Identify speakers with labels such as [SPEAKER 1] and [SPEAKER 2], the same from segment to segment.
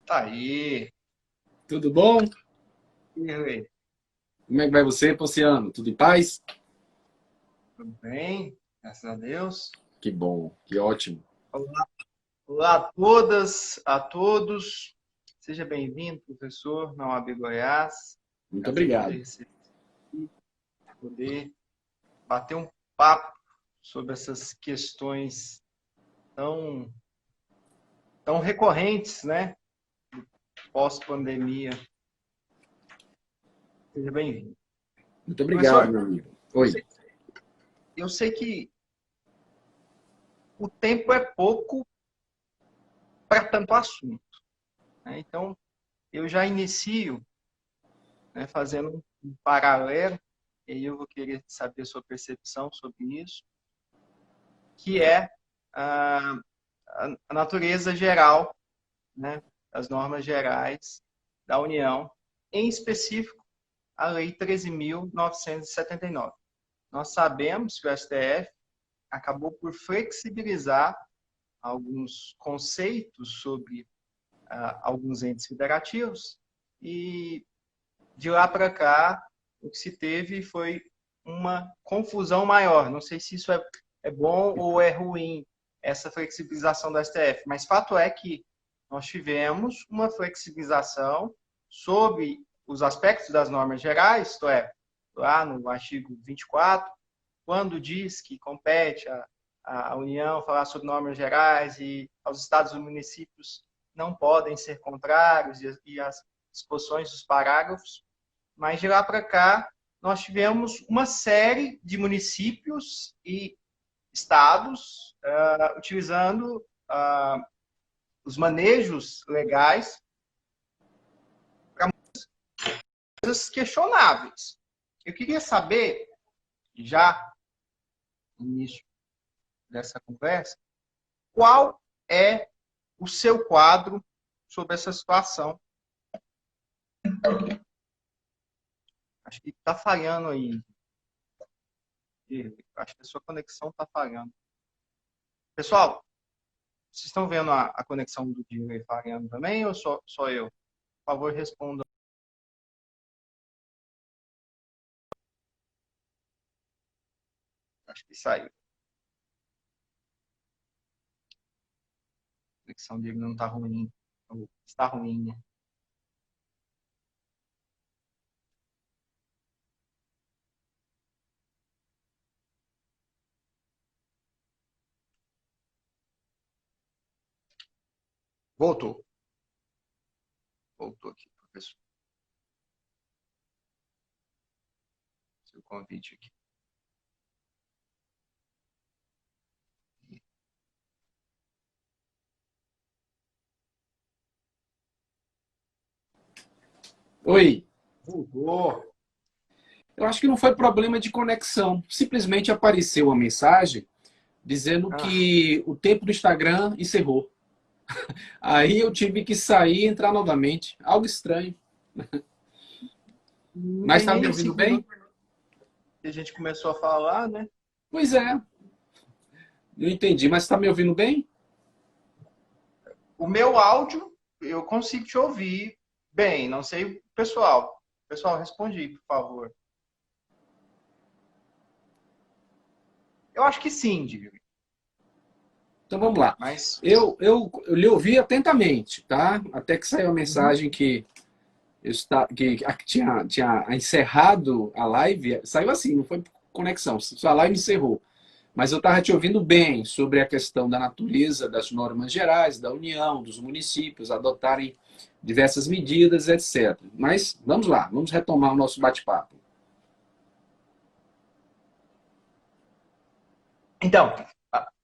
[SPEAKER 1] Tá aí.
[SPEAKER 2] Tudo bom?
[SPEAKER 1] E aí,
[SPEAKER 2] Como é que vai você, Ponciano? Tudo em paz?
[SPEAKER 1] tudo bem? Graças a Deus.
[SPEAKER 2] Que bom, que ótimo.
[SPEAKER 1] Olá, olá a todas, a todos. Seja bem-vindo, professor, na UAB Goiás.
[SPEAKER 2] Muito
[SPEAKER 1] Prazer poder
[SPEAKER 2] obrigado.
[SPEAKER 1] receber aqui, poder bater um papo sobre essas questões tão, tão recorrentes, né? Pós-pandemia. Seja bem-vindo.
[SPEAKER 2] Muito obrigado,
[SPEAKER 1] Professor,
[SPEAKER 2] meu amigo.
[SPEAKER 1] eu
[SPEAKER 2] Oi.
[SPEAKER 1] sei, eu sei que o tempo é pouco para tanto assunto, né? Então, eu já inicio, né, fazendo um paralelo, e aí eu vou querer saber a sua percepção sobre isso, que é a, a natureza geral, né, as normas gerais da União, em específico a Lei 13.979. Nós sabemos que o STF acabou por flexibilizar alguns conceitos sobre alguns entes federativos e de lá para cá, o que se teve foi uma confusão maior. Não sei se isso é bom ou é ruim, essa flexibilização da STF, mas fato é que nós tivemos uma flexibilização sobre os aspectos das normas gerais, isto é, lá no artigo 24, quando diz que compete a União falar sobre normas gerais e aos estados e municípios não podem ser contrários e as disposições dos parágrafos, mas de lá para cá nós tivemos uma série de municípios e estados utilizando os manejos legais para coisas questionáveis. Eu queria saber, já no início dessa conversa, qual é o seu quadro sobre essa situação. Acho que está falhando aí. Acho que a sua conexão está falhando. Pessoal, vocês estão vendo a conexão do Diego falhando também ou só eu? Por favor, responda. Acho que saiu. A conexão dele não está ruim. Está ruim, né? Voltou. Voltou aqui, professor. Seu convite aqui.
[SPEAKER 2] Oi.
[SPEAKER 1] Voltou.
[SPEAKER 2] Eu acho que não foi problema de conexão. Simplesmente apareceu uma mensagem dizendo
[SPEAKER 1] Ah,
[SPEAKER 2] que o tempo do Instagram encerrou. Aí eu tive que sair e entrar novamente. Algo estranho.
[SPEAKER 1] não
[SPEAKER 2] Mas
[SPEAKER 1] tem
[SPEAKER 2] está me
[SPEAKER 1] nem
[SPEAKER 2] ouvindo
[SPEAKER 1] 5
[SPEAKER 2] bem?
[SPEAKER 1] minutos que a gente começou a falar, né?
[SPEAKER 2] Pois é. Não entendi. Mas está me ouvindo bem?
[SPEAKER 1] O meu áudio, eu consigo te ouvir bem. Não sei o pessoal. Pessoal, responde, por favor. Eu acho que sim, Diego.
[SPEAKER 2] Então vamos lá.
[SPEAKER 1] Mas.
[SPEAKER 2] Eu lhe ouvi atentamente, tá? Até que saiu a
[SPEAKER 1] Uhum.
[SPEAKER 2] mensagem que que tinha encerrado a live, saiu assim, não foi por conexão, só a live encerrou. Mas eu estava te ouvindo bem sobre a questão da natureza, das normas gerais, da União, dos municípios adotarem diversas medidas, etc. Mas vamos lá, vamos retomar o nosso bate-papo.
[SPEAKER 1] Então,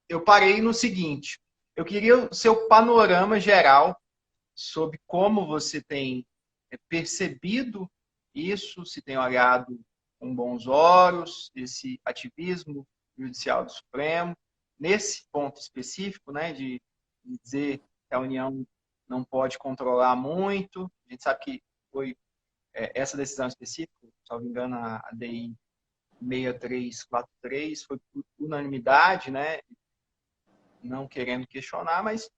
[SPEAKER 1] eu parei no seguinte. Eu queria o seu panorama geral sobre como você tem percebido isso, se tem olhado com bons olhos esse ativismo judicial do Supremo, nesse ponto específico, né, de dizer que a União não pode controlar muito. A gente sabe que foi essa decisão específica, se não me engano, a DI 6343 foi por unanimidade, né, não querendo questionar, mas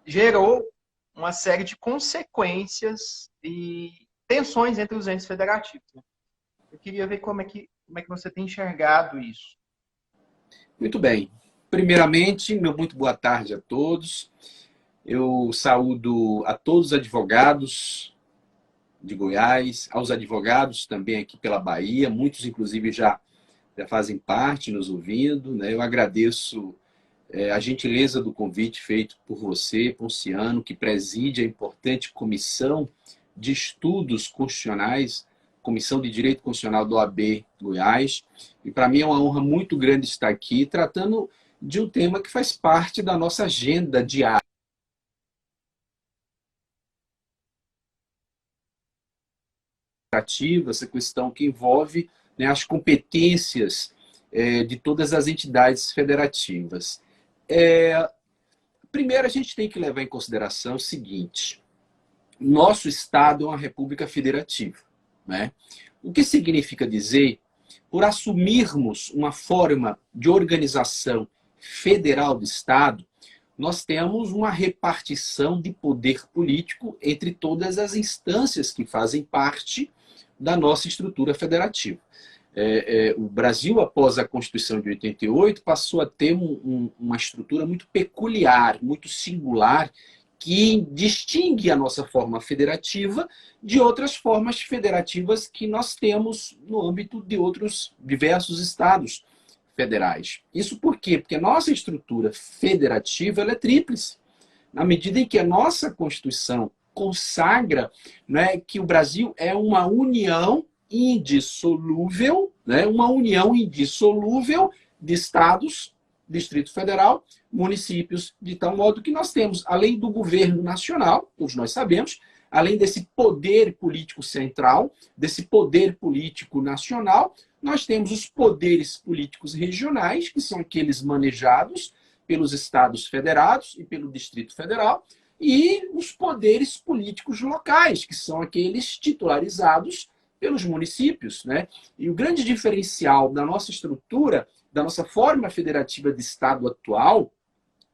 [SPEAKER 1] gerou uma série de consequências e tensões entre os entes federativos, né? Eu queria ver como é que você tem enxergado isso.
[SPEAKER 2] Muito bem. Primeiramente, meu muito boa tarde a todos. Eu saúdo a todos os advogados de Goiás, aos advogados também aqui pela Bahia, muitos inclusive já fazem parte nos ouvindo, né? Eu agradeço a gentileza do convite feito por você, Ponciano, que preside a importante comissão de estudos constitucionais, Comissão de Direito Constitucional do OAB Goiás. E para mim é uma honra muito grande estar aqui tratando de um tema que faz parte da nossa agenda diária. Essa questão que envolve, né, as competências de todas as entidades federativas. Primeiro, a gente tem que levar em consideração o seguinte: nosso Estado é uma república federativa, né? O que significa dizer, por assumirmos uma forma de organização federal do Estado, nós temos uma repartição de poder político entre todas as instâncias que fazem parte da nossa estrutura federativa. O Brasil, após a Constituição de 88, passou a ter uma estrutura muito peculiar, muito singular, que distingue a nossa forma federativa de outras formas federativas que nós temos no âmbito de outros diversos estados federais. Isso por quê? Porque a nossa estrutura federativa ela é tríplice. Na medida em que a nossa Constituição consagra, né, que o Brasil é uma união indissolúvel, né, uma união indissolúvel de estados, Distrito Federal, municípios, de tal modo que nós temos, além do governo nacional, todos nós sabemos, além desse poder político central, desse poder político nacional, nós temos os poderes políticos regionais, que são aqueles manejados pelos estados federados e pelo Distrito Federal, e os poderes políticos locais, que são aqueles titularizados pelos municípios, né? E o grande diferencial da nossa estrutura, da nossa forma federativa de Estado atual,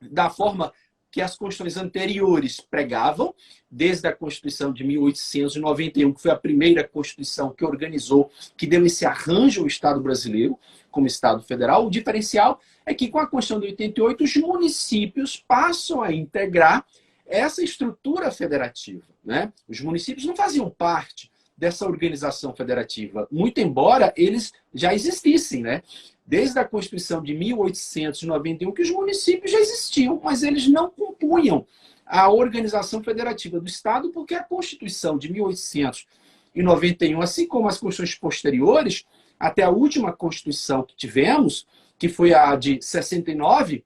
[SPEAKER 2] da forma que as constituições anteriores pregavam, desde a Constituição de 1891, que foi a primeira Constituição que organizou, que deu esse arranjo ao Estado brasileiro como Estado federal. O diferencial é que com a Constituição de 88, os municípios passam a integrar essa estrutura federativa, né? Os municípios não faziam parte dessa organização federativa, muito embora eles já existissem, né? Desde a Constituição de 1891, que os municípios já existiam, mas eles não compunham a organização federativa do Estado, porque a Constituição de 1891, assim como as constituições posteriores, até a última Constituição que tivemos, que foi a de 69,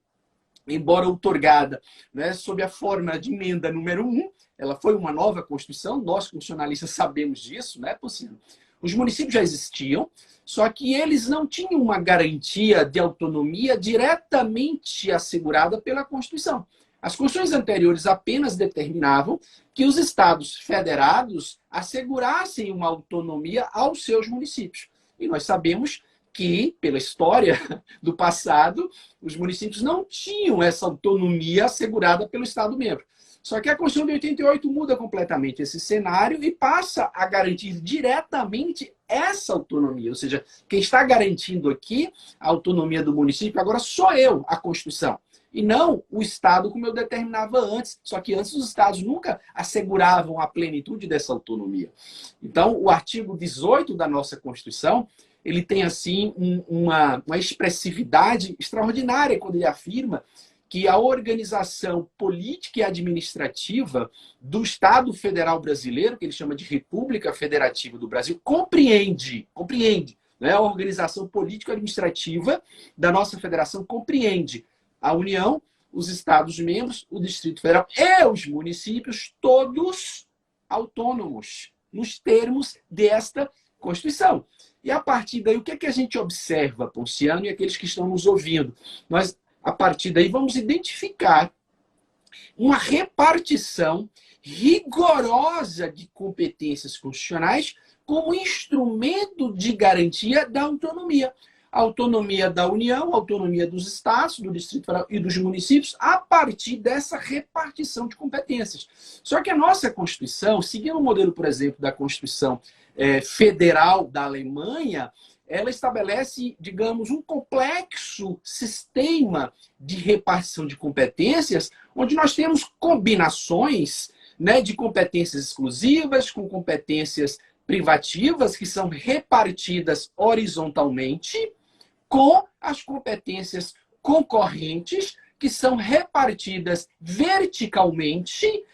[SPEAKER 2] embora outorgada, né, sob a forma de emenda número 1, ela foi uma nova Constituição, nós constitucionalistas sabemos disso, né, Ponciano? Os municípios já existiam, só que eles não tinham uma garantia de autonomia diretamente assegurada pela Constituição. As Constituições anteriores apenas determinavam que os estados federados assegurassem uma autonomia aos seus municípios. E nós sabemos que, pela história do passado, os municípios não tinham essa autonomia assegurada pelo Estado-membro. Só que a Constituição de 88 muda completamente esse cenário e passa a garantir diretamente essa autonomia. Ou seja, quem está garantindo aqui a autonomia do município agora sou eu, a Constituição. E não o Estado como eu determinava antes. Só que antes os Estados nunca asseguravam a plenitude dessa autonomia. Então, o artigo 18 da nossa Constituição, ele tem assim uma expressividade extraordinária quando ele afirma que a organização política e administrativa do Estado Federal Brasileiro, que ele chama de República Federativa do Brasil, compreende, né? A organização política e administrativa da nossa federação compreende a União, os Estados-membros, o Distrito Federal e os municípios, todos autônomos, nos termos desta Constituição. E a partir daí, o que é que a gente observa, Ponciano, e aqueles que estão nos ouvindo? Nós, a partir daí, vamos identificar uma repartição rigorosa de competências constitucionais como instrumento de garantia da autonomia. a autonomia da União, a autonomia dos estados, do Distrito Federal e dos municípios, a partir dessa repartição de competências. Só que a nossa Constituição, seguindo o modelo, por exemplo, da Constituição Federal da Alemanha, ela estabelece, digamos, um complexo sistema de repartição de competências, onde nós temos combinações, né, de competências exclusivas com competências privativas, que são repartidas horizontalmente, com as competências concorrentes, que são repartidas verticalmente,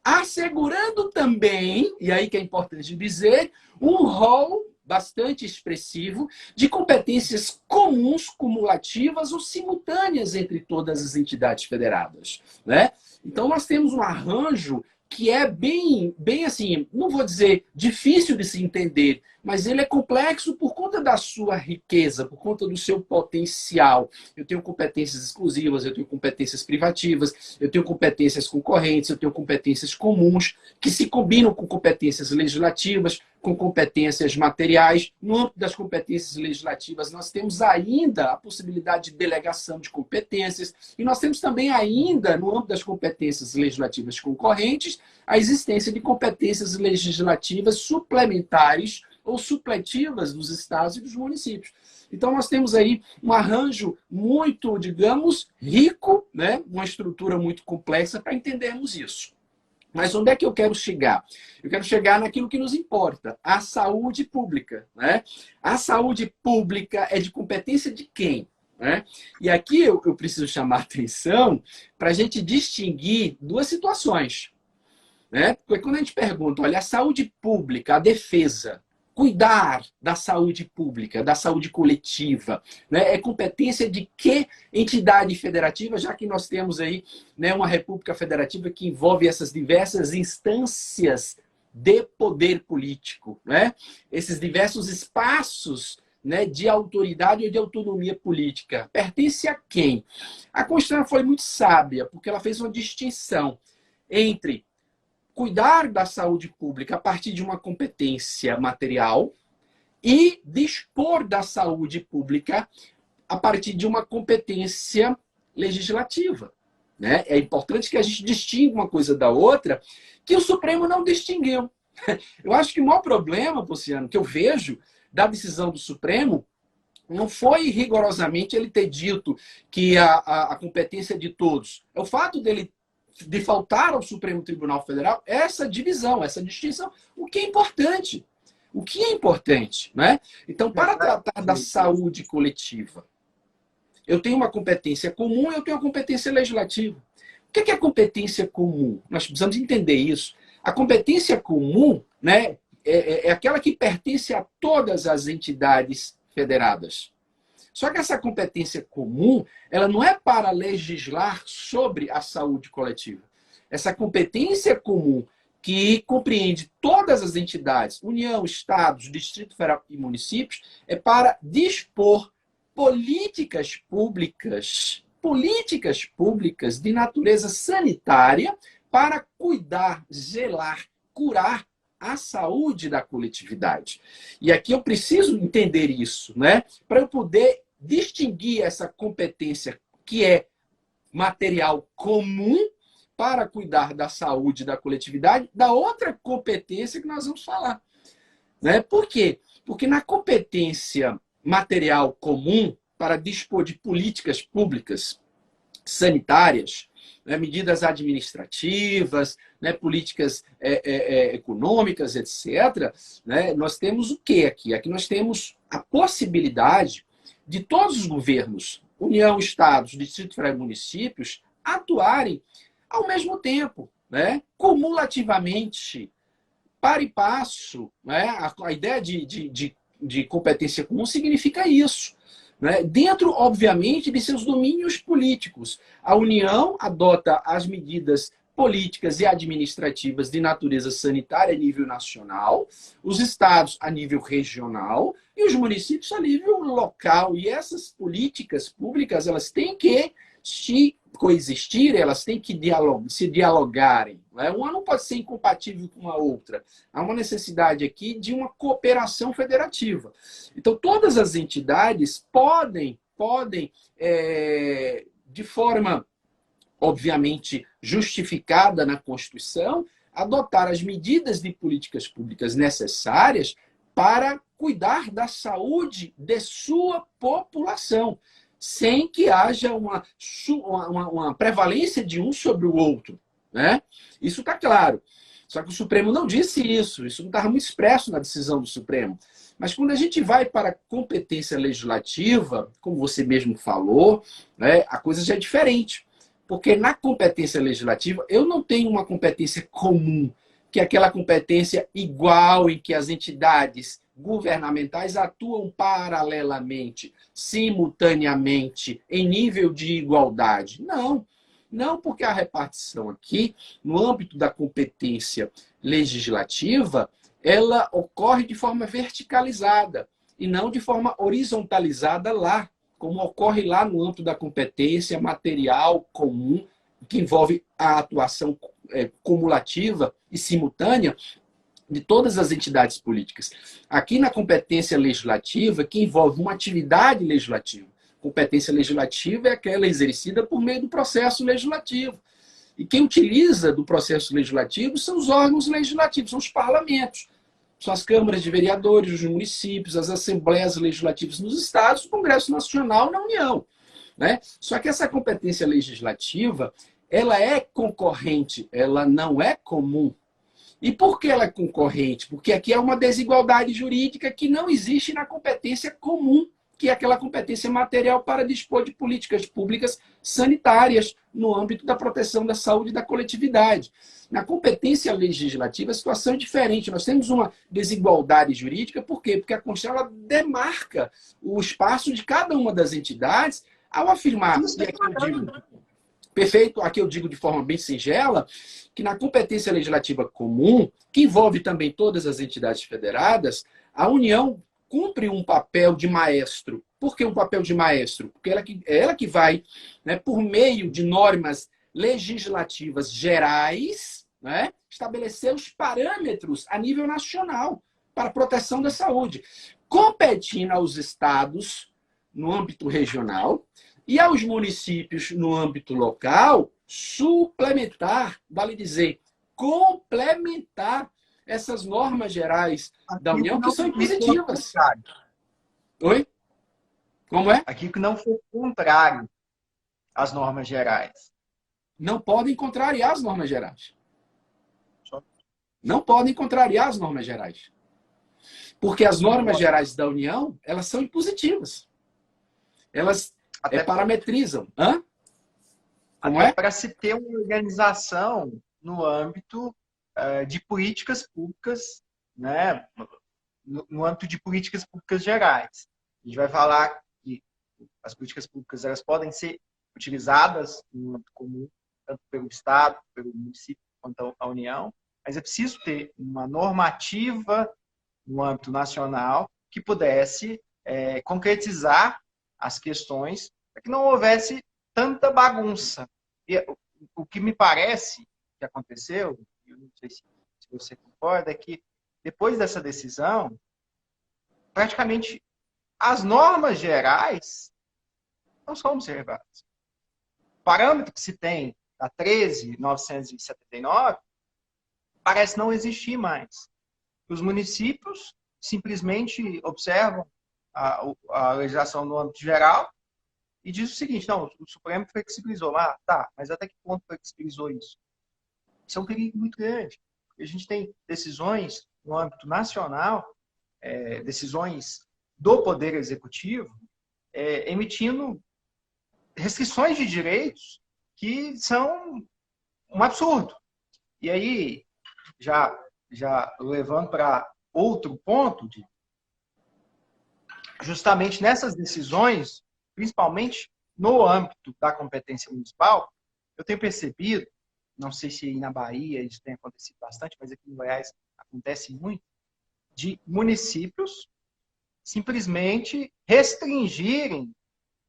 [SPEAKER 2] assegurando também, e aí que é importante dizer, um rol bastante expressivo de competências comuns, cumulativas ou simultâneas entre todas as entidades federadas, né? Então nós temos um arranjo que é bem assim, não vou dizer difícil de se entender, mas ele é complexo por conta da sua riqueza, por conta do seu potencial. Eu tenho competências exclusivas, eu tenho competências privativas, eu tenho competências concorrentes, eu tenho competências comuns, que se combinam com competências legislativas, com competências materiais. No âmbito das competências legislativas, nós temos ainda a possibilidade de delegação de competências, e nós temos também ainda, no âmbito das competências legislativas concorrentes, a existência de competências legislativas suplementares ou supletivas dos estados e dos municípios. Então, nós temos aí um arranjo muito, digamos, rico, né? Uma estrutura muito complexa para entendermos isso. Mas onde é que eu quero chegar? Eu quero chegar naquilo que nos importa, a saúde pública, né? A saúde pública é de competência de quem? Né? E aqui eu preciso chamar a atenção para a gente distinguir duas situações. Né? Porque quando a gente pergunta, olha, a saúde pública, a defesa, cuidar da saúde pública, da saúde coletiva, né? É competência de que entidade federativa, já que nós temos aí, né, uma república federativa que envolve essas diversas instâncias de poder político, né? Esses diversos espaços, né, de autoridade ou de autonomia política. Pertence a quem? A Constituição foi muito sábia, porque ela fez uma distinção entre cuidar da saúde pública a partir de uma competência material e dispor da saúde pública a partir de uma competência legislativa. Né? É importante que a gente distinga uma coisa da outra, que o Supremo não distinguiu. Eu acho que o maior problema, Luciano, que eu vejo da decisão do Supremo não foi rigorosamente ele ter dito que a competência é de todos. É o fato de faltar ao Supremo Tribunal Federal essa divisão, essa distinção, o que é importante. O que é importante, né? Então, para tratar da saúde coletiva, eu tenho uma competência comum e eu tenho uma competência legislativa. O que é competência comum? Nós precisamos entender isso. A competência comum, né, é aquela que pertence a todas as entidades federadas. Só que essa competência comum, ela não é para legislar sobre a saúde coletiva. Essa competência comum, que compreende todas as entidades, União, Estados, Distrito Federal e municípios, é para dispor políticas públicas de natureza sanitária para cuidar, zelar, curar a saúde da coletividade. E aqui eu preciso entender isso, né? Para eu poder distinguir essa competência que é material comum para cuidar da saúde da coletividade, da outra competência que nós vamos falar. Né? Por quê? Porque na competência material comum para dispor de políticas públicas sanitárias, né, medidas administrativas, né, políticas econômicas, etc., né, nós temos o que aqui? Aqui nós temos a possibilidade de todos os governos, União, Estados, Distrito Federal e municípios, atuarem ao mesmo tempo, né, cumulativamente, para e passo. Né, a ideia de competência comum significa isso. Né? Dentro, obviamente, de seus domínios políticos. A União adota as medidas políticas e administrativas de natureza sanitária a nível nacional, os estados a nível regional e os municípios a nível local. E essas políticas públicas, elas têm que coexistir, elas têm que se dialogarem. Né? Uma não pode ser incompatível com a outra. Há uma necessidade aqui de uma cooperação federativa. Então, todas as entidades podem de forma, obviamente, justificada na Constituição, adotar as medidas de políticas públicas necessárias para cuidar da saúde de sua população, sem que haja uma prevalência de um sobre o outro. Né? Isso está claro. Só que o Supremo não disse isso. Isso não estava muito expresso na decisão do Supremo. Mas quando a gente vai para a competência legislativa, como você mesmo falou, né, a coisa já é diferente. Porque na competência legislativa, eu não tenho uma competência comum, que é aquela competência igual em que as entidades governamentais atuam paralelamente, simultaneamente, em nível de igualdade. Não. Não, porque a repartição aqui, no âmbito da competência legislativa, ela ocorre de forma verticalizada e não de forma horizontalizada lá, como ocorre lá no âmbito da competência material comum, que envolve a atuação cumulativa e simultânea de todas as entidades políticas. Aqui na competência legislativa, que envolve uma atividade legislativa. Competência legislativa é aquela exercida por meio do processo legislativo. E quem utiliza do processo legislativo são os órgãos legislativos, são os parlamentos. São as câmaras de vereadores, os municípios, as assembleias legislativas nos estados, o Congresso Nacional na União. Né? Só que essa competência legislativa, ela é concorrente, ela não é comum. E por que ela é concorrente? Porque aqui é uma desigualdade jurídica que não existe na competência comum, que é aquela competência material para dispor de políticas públicas sanitárias no âmbito da proteção da saúde da coletividade. Na competência legislativa, a situação é diferente. Nós temos uma desigualdade jurídica, por quê? Porque a Constituição ela demarca o espaço de cada uma das entidades ao afirmar, e aqui eu digo, perfeito, aqui eu digo de forma bem singela, que na competência legislativa comum, que envolve também todas as entidades federadas, a União cumpre um papel de maestro. Por que um papel de maestro? Porque ela que vai, né, por meio de normas legislativas gerais, né, estabelecer os parâmetros a nível nacional para a proteção da saúde, competindo aos estados no âmbito regional e aos municípios no âmbito local suplementar, vale dizer, complementar essas normas gerais da União que são impositivas. Oi? Como é?
[SPEAKER 1] Aqui que não for contrário às normas gerais.
[SPEAKER 2] Não podem contrariar as normas gerais. Não podem contrariar as normas gerais. Porque as normas gerais da União, elas são impositivas. Elas parametrizam. Hã? Como é?
[SPEAKER 1] Para se ter uma organização no âmbito de políticas públicas, né? No âmbito de políticas públicas gerais. A gente vai falar que as políticas públicas elas podem ser utilizadas no âmbito comum, tanto pelo Estado, pelo município, quanto a União, mas é preciso ter uma normativa no âmbito nacional que pudesse concretizar as questões para que não houvesse tanta bagunça. E o que me parece que aconteceu, eu não sei se você concorda, é que depois dessa decisão, praticamente as normas gerais não são observadas. O parâmetro que se tem da 13.979 parece não existir mais. Os municípios simplesmente observam a legislação no âmbito geral e diz o seguinte, não, o Supremo flexibilizou. Tá, mas até que ponto flexibilizou isso? Isso é um perigo muito grande. A gente tem decisões no âmbito nacional, decisões do Poder Executivo, emitindo restrições de direitos que são um absurdo. E aí, já levando para outro ponto, justamente nessas decisões, principalmente no âmbito da competência municipal, eu tenho percebido, não sei se na Bahia isso tem acontecido bastante, mas aqui em Goiás acontece muito, de municípios simplesmente restringirem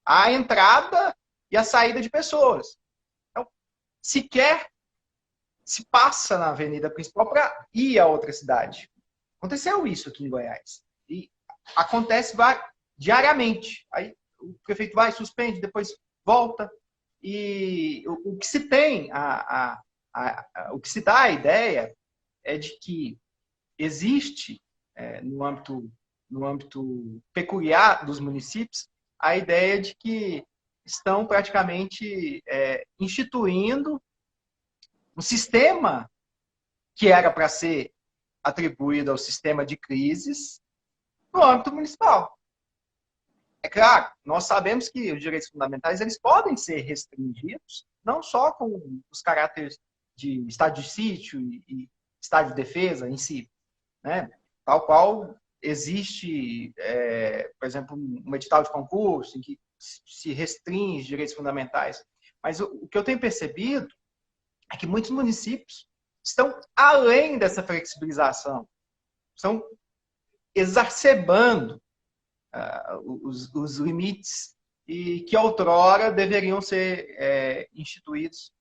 [SPEAKER 1] a entrada e a saída de pessoas. Então, sequer se passa na avenida principal para ir a outra cidade. Aconteceu isso aqui em Goiás. E acontece diariamente. Aí o prefeito vai, suspende, depois volta. E o que se tem, o que se dá a ideia é de que existe, no âmbito peculiar dos municípios, a ideia de que estão praticamente instituindo um sistema que era para ser atribuído ao sistema de crises no âmbito municipal. É claro, nós sabemos que os direitos fundamentais eles podem ser restringidos, não só com os caráteres de estado de sítio e estado de defesa em si, né? Tal qual existe, por exemplo, um edital de concurso em que se restringe direitos fundamentais. Mas o que eu tenho percebido é que muitos municípios estão além dessa flexibilização, estão exacerbando os limites e que outrora deveriam ser instituídos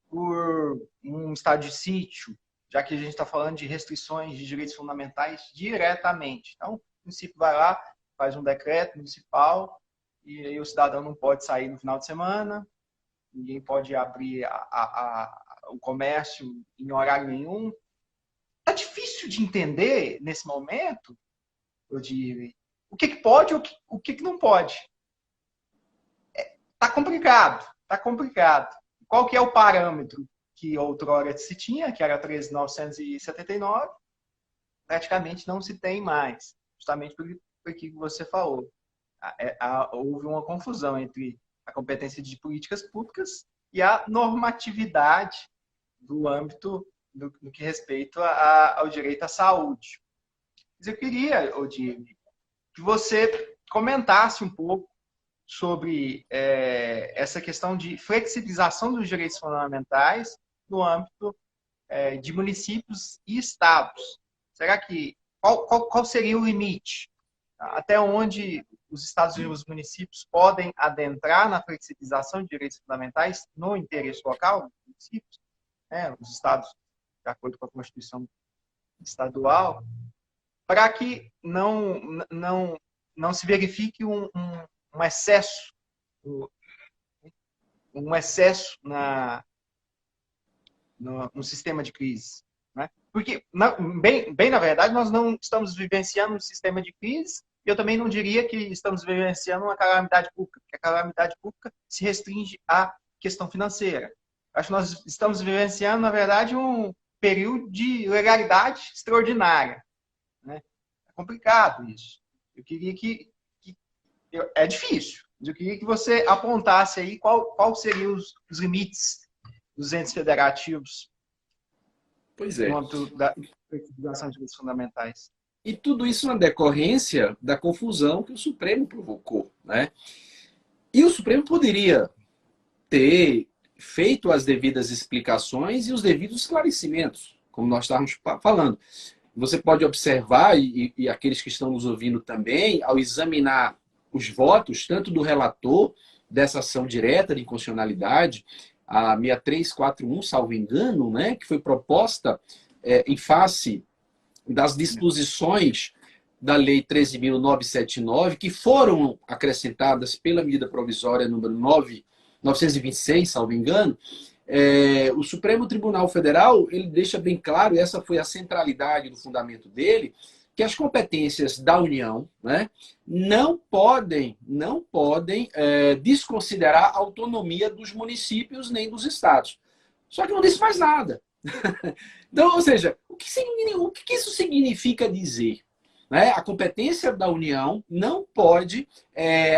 [SPEAKER 1] por um estado de sítio, já que a gente está falando de restrições de direitos fundamentais diretamente. Então, o município vai lá, faz um decreto municipal e aí o cidadão não pode sair no final de semana, ninguém pode abrir o comércio em horário nenhum. Está difícil de entender, nesse momento, eu diria, o que pode e o que não pode. Está complicado, está complicado. Qual que é o parâmetro que outrora se tinha, que era 13.979, praticamente não se tem mais, justamente por que você falou. Houve uma confusão entre a competência de políticas públicas e a normatividade do âmbito do que respeita ao direito à saúde. Mas eu queria, Odile, que você comentasse um pouco sobre essa questão de flexibilização dos direitos fundamentais no âmbito de municípios e estados. Será que qual seria o limite? Até onde os estados e os municípios podem adentrar na flexibilização de direitos fundamentais no interesse local dos municípios, os estados, de acordo com a Constituição estadual, para que não se verifique um excesso no sistema de crise. Né? Porque, bem na verdade, nós não estamos vivenciando um sistema de crise, e eu também não diria que estamos vivenciando uma calamidade pública, porque a calamidade pública se restringe à questão financeira. Acho que nós estamos vivenciando, na verdade, um período de legalidade extraordinária. Né? É complicado isso. Eu queria é difícil, mas eu queria que você apontasse aí qual seriam os limites dos entes federativos no âmbito da flexibilização de direitos fundamentais.
[SPEAKER 2] E tudo isso na decorrência da confusão que o Supremo provocou. Né? E o Supremo poderia ter feito as devidas explicações e os devidos esclarecimentos, como nós estávamos falando. Você pode observar, e aqueles que estão nos ouvindo também, ao examinar os votos, tanto do relator dessa ação direta de inconstitucionalidade, a 6341, salvo engano, né, que foi proposta em face das disposições da Lei 13.979, que foram acrescentadas pela medida provisória número 926, salvo engano. O Supremo Tribunal Federal ele deixa bem claro, e essa foi a centralidade do fundamento dele, que as competências da União, né, não podem desconsiderar a autonomia dos municípios nem dos estados. Só que não disse mais nada. Então, ou seja, o que isso significa dizer? Né? A competência da União não pode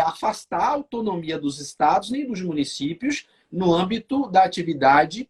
[SPEAKER 2] afastar a autonomia dos estados nem dos municípios no âmbito da atividade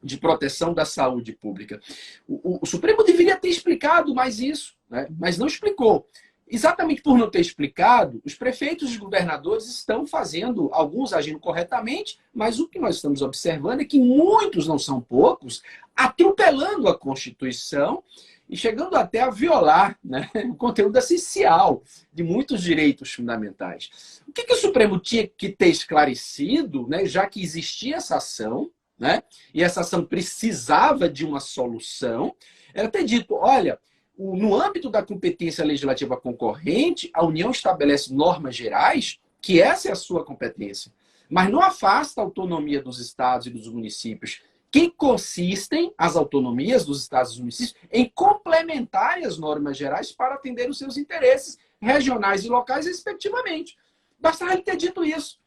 [SPEAKER 2] de proteção da saúde pública. O Supremo deveria ter explicado mais isso, né? Mas não explicou. Exatamente por não ter explicado, os prefeitos e governadores estão fazendo, alguns agindo corretamente, mas o que nós estamos observando é que muitos, não são poucos, atropelando a Constituição e chegando até a violar, né, o conteúdo essencial de muitos direitos fundamentais. O que o Supremo tinha que ter esclarecido, né, já que existia essa ação, né, e essa ação precisava de uma solução, era ter dito, olha, no âmbito da competência legislativa concorrente, a União estabelece normas gerais, que essa é a sua competência, mas não afasta a autonomia dos estados e dos municípios, que consistem, as autonomias dos estados e dos municípios, em complementar as normas gerais para atender os seus interesses regionais e locais, respectivamente. Bastava ele ter dito isso.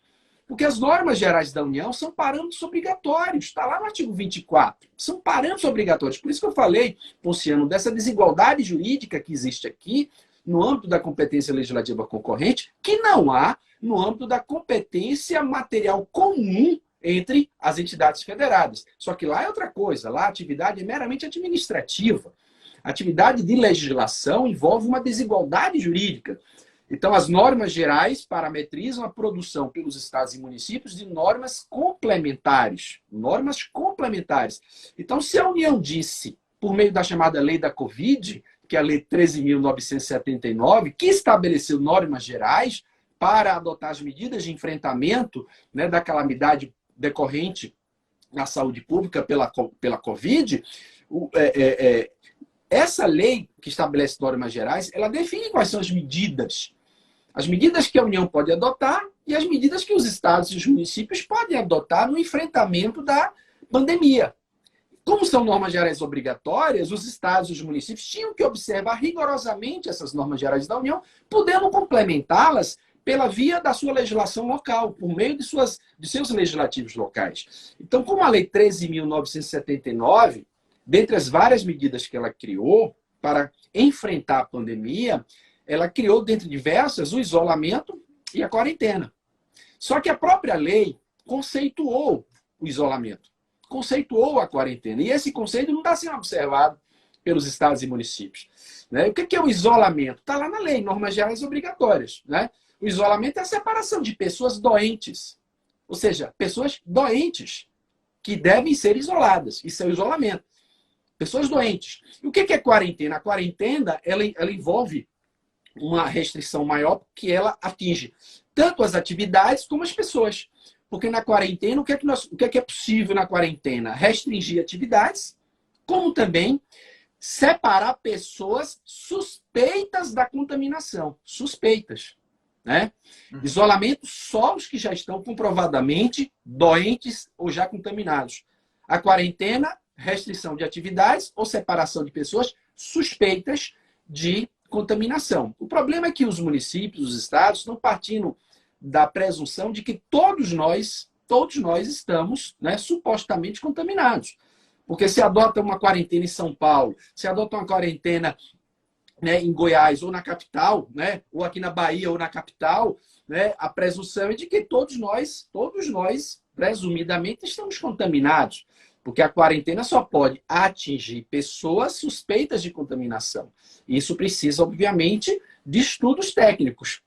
[SPEAKER 2] Porque as normas gerais da União são parâmetros obrigatórios. Está lá no artigo 24. São parâmetros obrigatórios. Por isso que eu falei, Ponciano, dessa desigualdade jurídica que existe aqui, no âmbito da competência legislativa concorrente, que não há no âmbito da competência material comum entre as entidades federadas. Só que lá é outra coisa, lá a atividade é meramente administrativa. A atividade de legislação envolve uma desigualdade jurídica. Então, as normas gerais parametrizam a produção pelos estados e municípios de normas complementares. Normas complementares. Então, se a União disse, por meio da chamada Lei da Covid, que é a Lei 13.979, que estabeleceu normas gerais para adotar as medidas de enfrentamento, né, da calamidade decorrente na saúde pública pela Covid, essa lei que estabelece normas gerais, ela define quais são as medidas que a União pode adotar e as medidas que os estados e os municípios podem adotar no enfrentamento da pandemia. Como são normas gerais obrigatórias, os estados e os municípios tinham que observar rigorosamente essas normas gerais da União, podendo complementá-las pela via da sua legislação local, por meio de seus legislativos locais. Então, como a Lei 13.979, dentre as várias medidas que ela criou para enfrentar a pandemia, ela criou, dentre diversas, o isolamento e a quarentena. Só que a própria lei conceituou o isolamento, conceituou a quarentena. E esse conceito não está sendo observado pelos estados e municípios. Né? O que é o isolamento? Está lá na lei, normas gerais obrigatórias. Né? O isolamento é a separação de pessoas doentes. Ou seja, pessoas doentes que devem ser isoladas. Isso é o isolamento. Pessoas doentes. E o que é quarentena? A quarentena, ela envolve uma restrição maior, porque ela atinge tanto as atividades como as pessoas. Porque na quarentena, o que é possível na quarentena? Restringir atividades, como também separar pessoas suspeitas da contaminação. Suspeitas. Né? Isolamento só os que já estão comprovadamente doentes ou já contaminados. A quarentena, restrição de atividades ou separação de pessoas suspeitas de contaminação. O problema é que os municípios, os estados, estão partindo da presunção de que todos nós estamos, né, supostamente contaminados. Porque se adota uma quarentena em São Paulo, se adota uma quarentena, né, em Goiás ou na capital, né, ou aqui na Bahia ou na capital, né, a presunção é de que todos nós, presumidamente, estamos contaminados. Porque a quarentena só pode atingir pessoas suspeitas de contaminação. Isso precisa, obviamente, de estudos técnicos.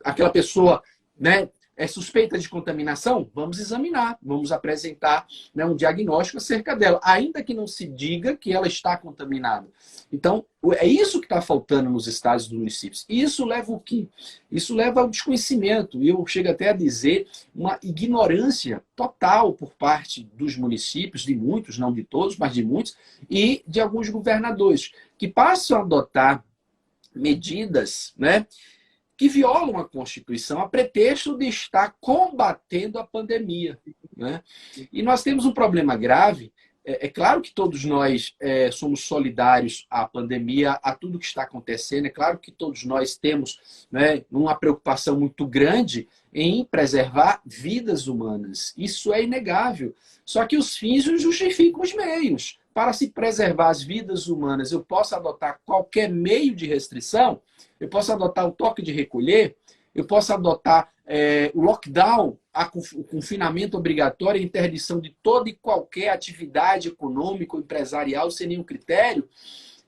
[SPEAKER 2] Aquela pessoa, né, é suspeita de contaminação? Vamos examinar, vamos apresentar, né, um diagnóstico acerca dela, ainda que não se diga que ela está contaminada. Então, é isso que está faltando nos estados e nos municípios. E isso leva o quê? Isso leva ao desconhecimento, e eu chego até a dizer uma ignorância total por parte dos municípios, de muitos, não de todos, mas de muitos, e de alguns governadores, que passam a adotar medidas, né, que violam a Constituição a pretexto de estar combatendo a pandemia. Né? E nós temos um problema grave. É claro que todos nós somos solidários à pandemia, a tudo que está acontecendo. É claro que todos nós temos, né, uma preocupação muito grande em preservar vidas humanas. Isso é inegável. Só que os fins justificam os meios. Para se preservar as vidas humanas, eu posso adotar qualquer meio de restrição, eu posso adotar o toque de recolher, eu posso adotar o lockdown, o confinamento obrigatório, a interdição de toda e qualquer atividade econômica ou empresarial sem nenhum critério.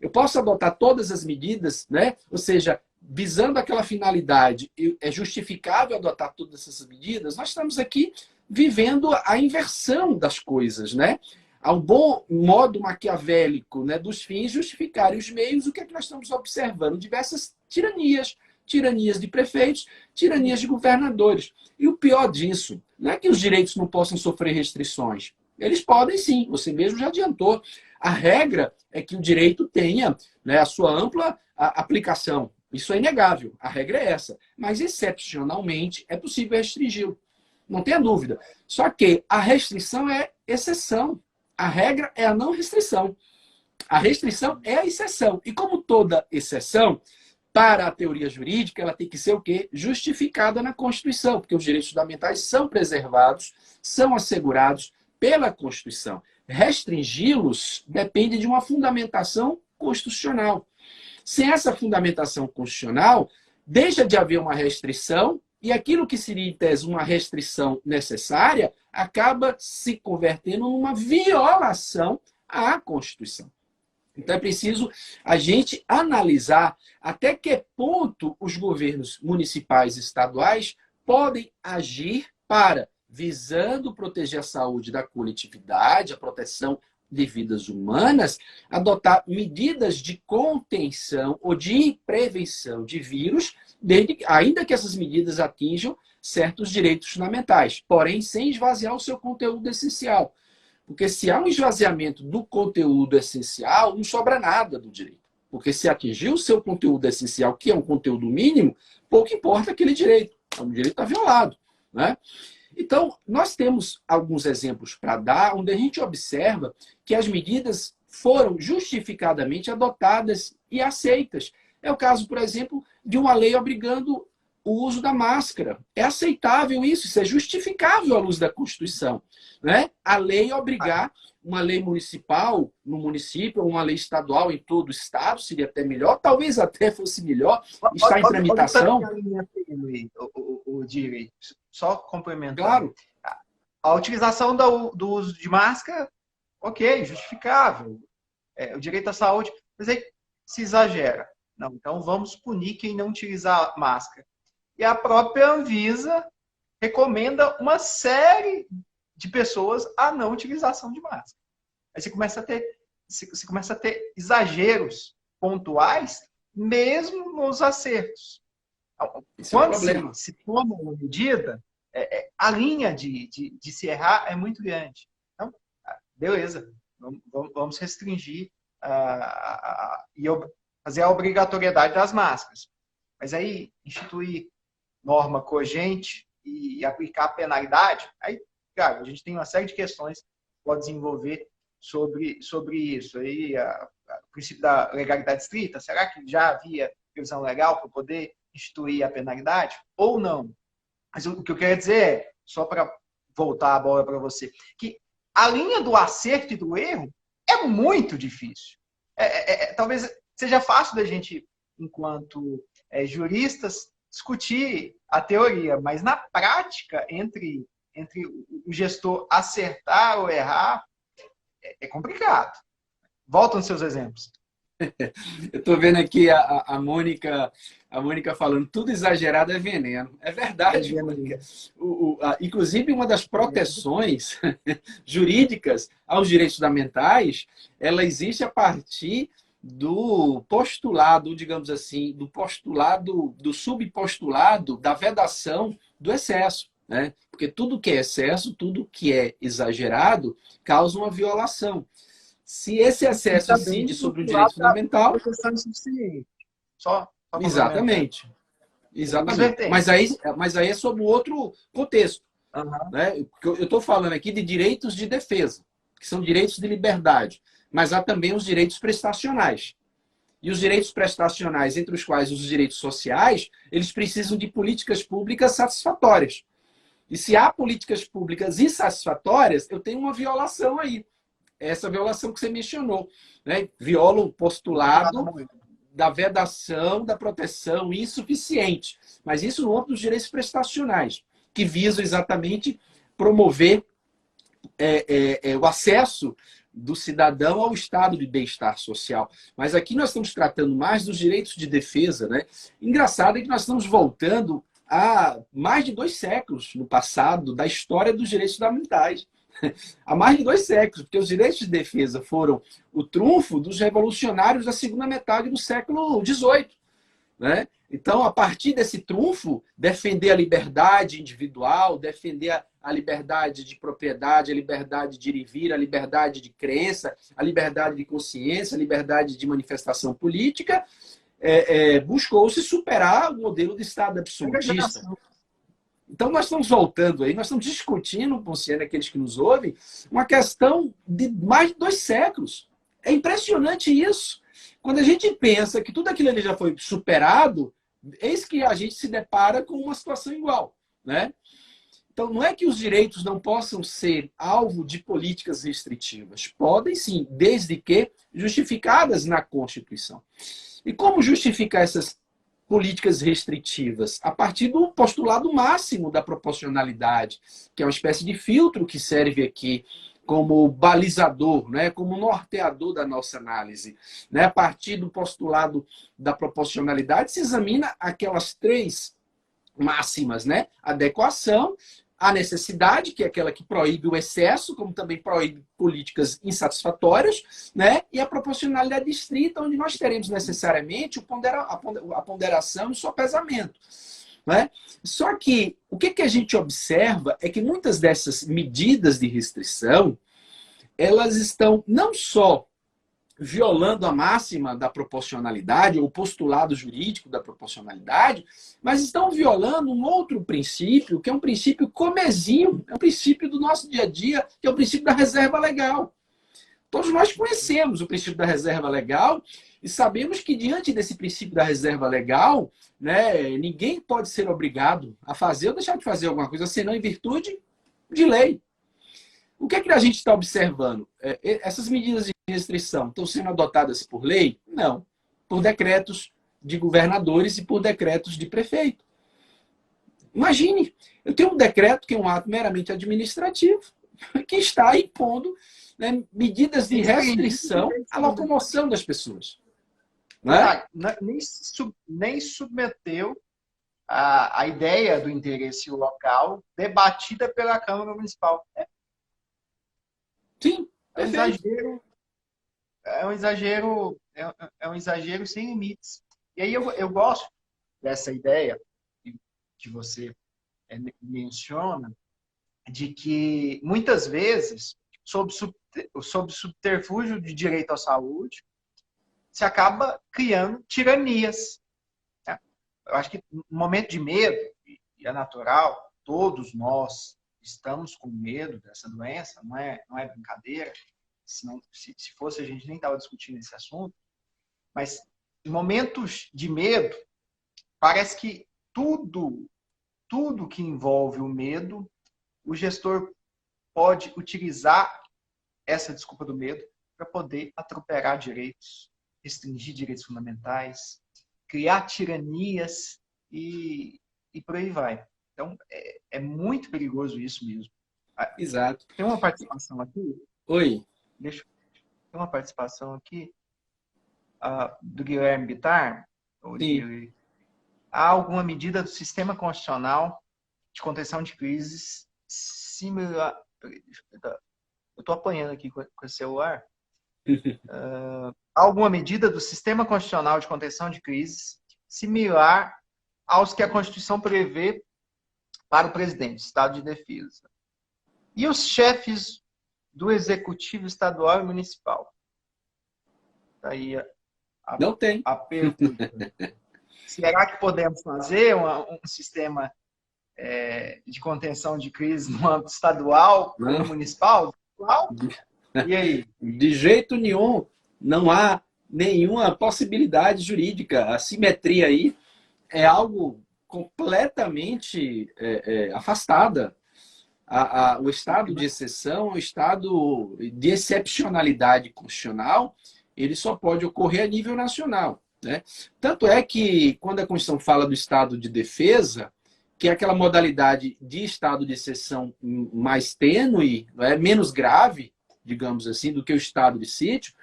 [SPEAKER 2] Eu posso adotar todas as medidas, né? Ou seja, visando aquela finalidade, é justificável adotar todas essas medidas. Nós estamos aqui vivendo a inversão das coisas, né? Há um bom modo maquiavélico, né, dos fins justificarem os meios. O que é que nós estamos observando? Diversas tiranias. Tiranias de prefeitos, tiranias de governadores. E o pior disso, não é que os direitos não possam sofrer restrições. Eles podem sim, você mesmo já adiantou. A regra é que o direito tenha, né, a sua ampla aplicação. Isso é inegável, a regra é essa. Mas, excepcionalmente, é possível restringi-lo. Não tenha dúvida. Só que a restrição é exceção. A regra é a não restrição. A restrição é a exceção. E como toda exceção, para a teoria jurídica, ela tem que ser o quê? Justificada na Constituição, porque os direitos fundamentais são preservados, são assegurados pela Constituição. Restringi-los depende de uma fundamentação constitucional. Sem essa fundamentação constitucional, deixa de haver uma restrição e aquilo que seria, em tese, uma restrição necessária acaba se convertendo numa violação à Constituição. Então é preciso a gente analisar até que ponto os governos municipais e estaduais podem agir para, visando proteger a saúde da coletividade, a proteção de vidas humanas, adotar medidas de contenção ou de prevenção de vírus, ainda que essas medidas atinjam certos direitos fundamentais, porém sem esvaziar o seu conteúdo essencial. Porque se há um esvaziamento do conteúdo essencial, não sobra nada do direito. Porque se atingir o seu conteúdo essencial, que é um conteúdo mínimo, pouco importa aquele direito. O direito está violado, né? Então, nós temos alguns exemplos para dar, onde a gente observa que as medidas foram justificadamente adotadas e aceitas. É o caso, por exemplo, de uma lei obrigando o uso da máscara. É aceitável isso é justificável à luz da Constituição, né? A lei obrigar uma lei municipal no município, ou uma lei estadual em todo o estado, seria até melhor, talvez até fosse melhor, está em tramitação.
[SPEAKER 1] O Diri, só complementando.
[SPEAKER 2] Claro.
[SPEAKER 1] A utilização do uso de máscara, ok, justificável. O direito à saúde, mas aí se exagera. Não, então vamos punir quem não utilizar máscara. E a própria Anvisa recomenda uma série de pessoas a não utilização de máscara. Aí você começa a ter exageros pontuais, mesmo nos acertos. Quando se toma uma medida, a linha de se errar é muito grande. Então, beleza, vamos restringir e fazer a obrigatoriedade das máscaras. Mas aí, instituir norma cogente e aplicar penalidade, aí, cara, a gente tem uma série de questões que pode desenvolver sobre isso. Aí, o princípio da legalidade estrita, será que já havia previsão legal para poder instituir a penalidade? Ou não? Mas o que eu quero dizer é, só para voltar a bola para você, que a linha do acerto e do erro é muito difícil. Talvez seja fácil da gente, enquanto juristas, discutir a teoria, mas na prática, entre o gestor acertar ou errar, é complicado. Volta nos seus exemplos.
[SPEAKER 2] Eu estou vendo aqui a Mônica falando, tudo exagerado é veneno. É verdade, Mônica. Inclusive, uma das proteções jurídicas aos direitos fundamentais, ela existe a partir do postulado, digamos assim, do subpostulado da vedação do excesso, né? Porque tudo que é excesso, tudo que é exagerado, causa uma violação. Se esse excesso incide sobre o direito fundamental... Exatamente. Mas aí é sobre outro contexto. Né? Eu estou falando aqui de direitos de defesa, que são direitos de liberdade. Mas há também os direitos prestacionais. E os direitos prestacionais, entre os quais os direitos sociais, eles precisam de políticas públicas satisfatórias. E se há políticas públicas insatisfatórias, eu tenho uma violação aí. Essa violação que você mencionou. Né? Viola o postulado da vedação, da proteção insuficiente. Mas isso no âmbito dos direitos prestacionais, que visam exatamente promover o acesso do cidadão ao estado de bem-estar social. Mas aqui nós estamos tratando mais dos direitos de defesa, né? Engraçado é que nós estamos voltando a mais de 2 séculos no passado da história dos direitos fundamentais. há mais de 2 séculos, porque os direitos de defesa foram o trunfo dos revolucionários da segunda metade do século XVIII, né? Então, a partir desse trunfo, defender a liberdade individual, defender a liberdade de propriedade, a liberdade de ir e vir, a liberdade de crença, a liberdade de consciência, a liberdade de manifestação política, buscou-se superar o modelo de Estado absolutista. Então, nós estamos voltando aí, nós estamos discutindo, Ponciano, aqueles que nos ouvem, uma questão de mais de 2 séculos. É impressionante isso. Quando a gente pensa que tudo aquilo ali já foi superado, eis que a gente se depara com uma situação igual, né? Então, não é que os direitos não possam ser alvo de políticas restritivas. Podem sim, desde que justificadas na Constituição. E como justificar essas políticas restritivas? A partir do postulado máximo da proporcionalidade, que é uma espécie de filtro que serve aqui como balizador, né, como norteador da nossa análise. Né? A partir do postulado da proporcionalidade, se examina aquelas 3 máximas, né? Adequação, a necessidade, que é aquela que proíbe o excesso, como também proíbe políticas insatisfatórias, né? E a proporcionalidade estrita, onde nós teremos necessariamente a ponderação e o sopesamento. Né? Só que o que a gente observa é que muitas dessas medidas de restrição, elas estão não só violando a máxima da proporcionalidade, ou o postulado jurídico da proporcionalidade, mas estão violando um outro princípio, que é um princípio comezinho, é um princípio do nosso dia a dia, que é o princípio da reserva legal. Todos nós conhecemos o princípio da reserva legal e sabemos que, diante desse princípio da reserva legal, né, ninguém pode ser obrigado a fazer ou deixar de fazer alguma coisa, senão em virtude de lei. O que é que a gente está observando? Essas medidas de restrição estão sendo adotadas por lei? Não. Por decretos de governadores e por decretos de prefeito. Imagine, eu tenho um decreto, que é um ato meramente administrativo, que está impondo, né, medidas de restrição à locomoção das pessoas. Né?
[SPEAKER 1] Nem submeteu a ideia do interesse local debatida pela Câmara Municipal.
[SPEAKER 2] Sim,
[SPEAKER 1] é um exagero, é um exagero sem limites. E aí eu gosto dessa ideia que você menciona, de que muitas vezes, sob subterfúgio de direito à saúde, se acaba criando tiranias. Né? Eu acho que no momento de medo, e é natural, todos nós estamos com medo dessa doença, não é brincadeira, senão, se fosse a gente nem estava discutindo esse assunto, mas em momentos de medo, parece que tudo que envolve o medo, o gestor pode utilizar essa desculpa do medo para poder atropelar direitos, restringir direitos fundamentais, criar tiranias e por aí vai. Então, é muito perigoso isso mesmo.
[SPEAKER 2] Exato.
[SPEAKER 1] Tem uma participação aqui.
[SPEAKER 2] Oi.
[SPEAKER 1] Tem uma participação aqui do Guilherme Bittar. Há alguma medida do sistema constitucional de contenção de crises similar... Eu estou apanhando aqui com esse celular. Há alguma medida do sistema constitucional de contenção de crises similar aos que a Constituição prevê para o presidente, Estado de Defesa. E os chefes do Executivo Estadual e Municipal? Aí
[SPEAKER 2] não tem.
[SPEAKER 1] A pergunta. Será que podemos fazer um sistema de contenção de crise no âmbito estadual ou municipal? E aí?
[SPEAKER 2] De jeito nenhum, não há nenhuma possibilidade jurídica. A simetria aí é algo completamente afastada. O estado de exceção, o estado de excepcionalidade constitucional, ele só pode ocorrer a nível nacional. Né? Tanto é que, quando a Constituição fala do estado de defesa, que é aquela modalidade de estado de exceção mais tênue, menos grave, digamos assim, do que o estado de sítio,